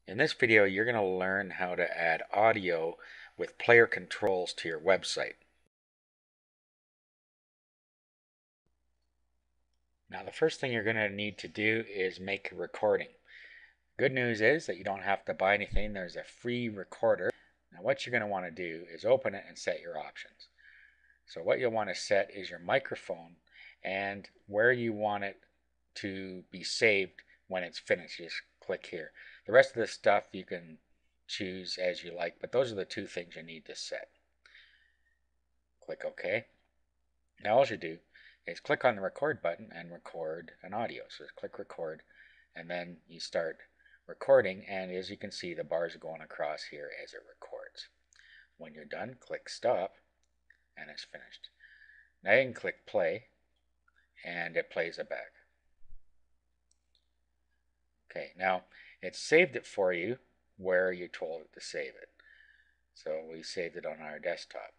In this video, you're going to learn how to add audio with player controls to your website. Now, the first thing you're going to need to do is make a recording. Good news is that you don't have to buy anything. There's a free recorder. Now, what you're going to want to do is open it and set your options. So what you'll want to set is your microphone and where you want it to be saved when it's finished. Just click here. The rest of the stuff you can choose as you like, but those are the two things you need to set. Click OK. Now all you do is click on the record button and record an audio. So just click record and then you start recording, and as you can see, the bars are going across here as it records. When you're done, click stop and it's finished. Now you can click play and it plays it back. Okay, now it saved it for you where you told it to save it. So we saved it on our desktop.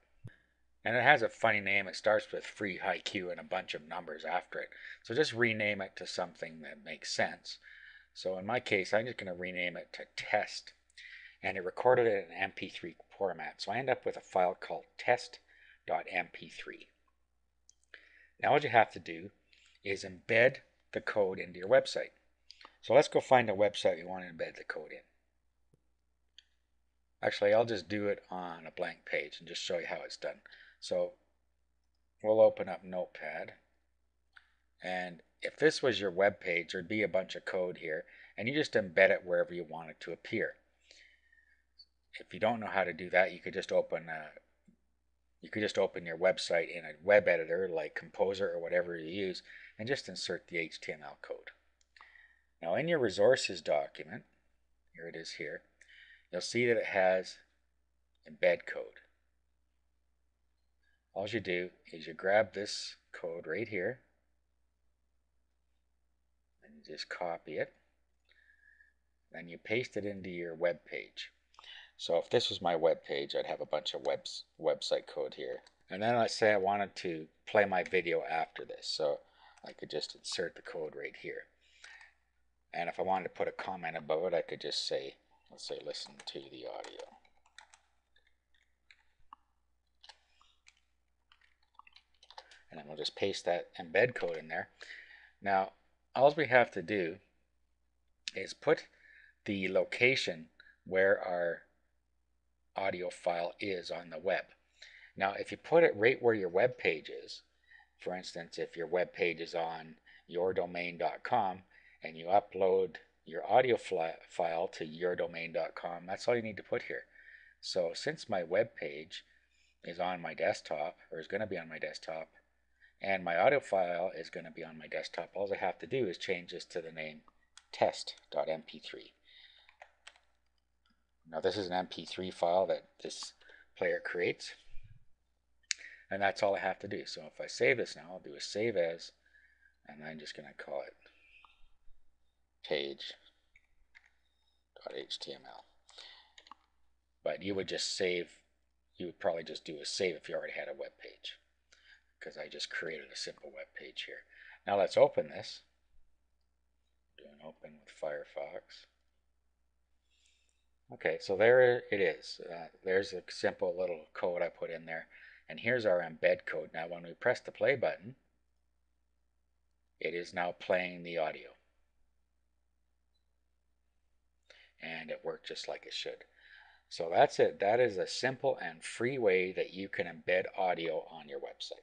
And it has a funny name. It starts with free haiku and a bunch of numbers after it. So just rename it to something that makes sense. So in my case, I'm just going to rename it to test. And it recorded it in MP3 format. So I end up with a file called test.mp3. Now what you have to do is embed the code into your website. So let's go find a website you want to embed the code in. Actually, I'll just do it on a blank page and just show you how it's done. So we'll open up Notepad, and if this was your web page, there'd be a bunch of code here, and you just embed it wherever you want it to appear. If you don't know how to do that, you could just open your website in a web editor like Composer or whatever you use, and just insert the HTML code. Now in your resources document, here it is here, you'll see that it has embed code. All you do is you grab this code right here and you just copy it. Then you paste it into your web page. So if this was my web page, I'd have a bunch of website code here. And then let's say I wanted to play my video after this. So I could just insert the code right here. And if I wanted to put a comment above it, I could just say, let's say, listen to the audio. And then we'll just paste that embed code in there. Now, all we have to do is put the location where our audio file is on the web. Now, if you put it right where your web page is, for instance, if your web page is on yourdomain.com and you upload your audio file to yourdomain.com, that's all you need to put here. So since my web page is on my desktop, or is going to be on my desktop, and my audio file is going to be on my desktop, all I have to do is change this to the name test.mp3. Now this is an MP3 file that this player creates, and that's all I have to do. So if I save this now, I'll do a save as, and I'm just going to call it page.html. But you would just save, you would probably just do a save if you already had a web page, because I just created a simple web page here. Now let's open this. Do an open with Firefox. Okay, so there it is. There's a simple little code I put in there. And here's our embed code. Now when we press the play button, it is now playing the audio. And it worked just like it should. So that's it. That is a simple and free way that you can embed audio on your website.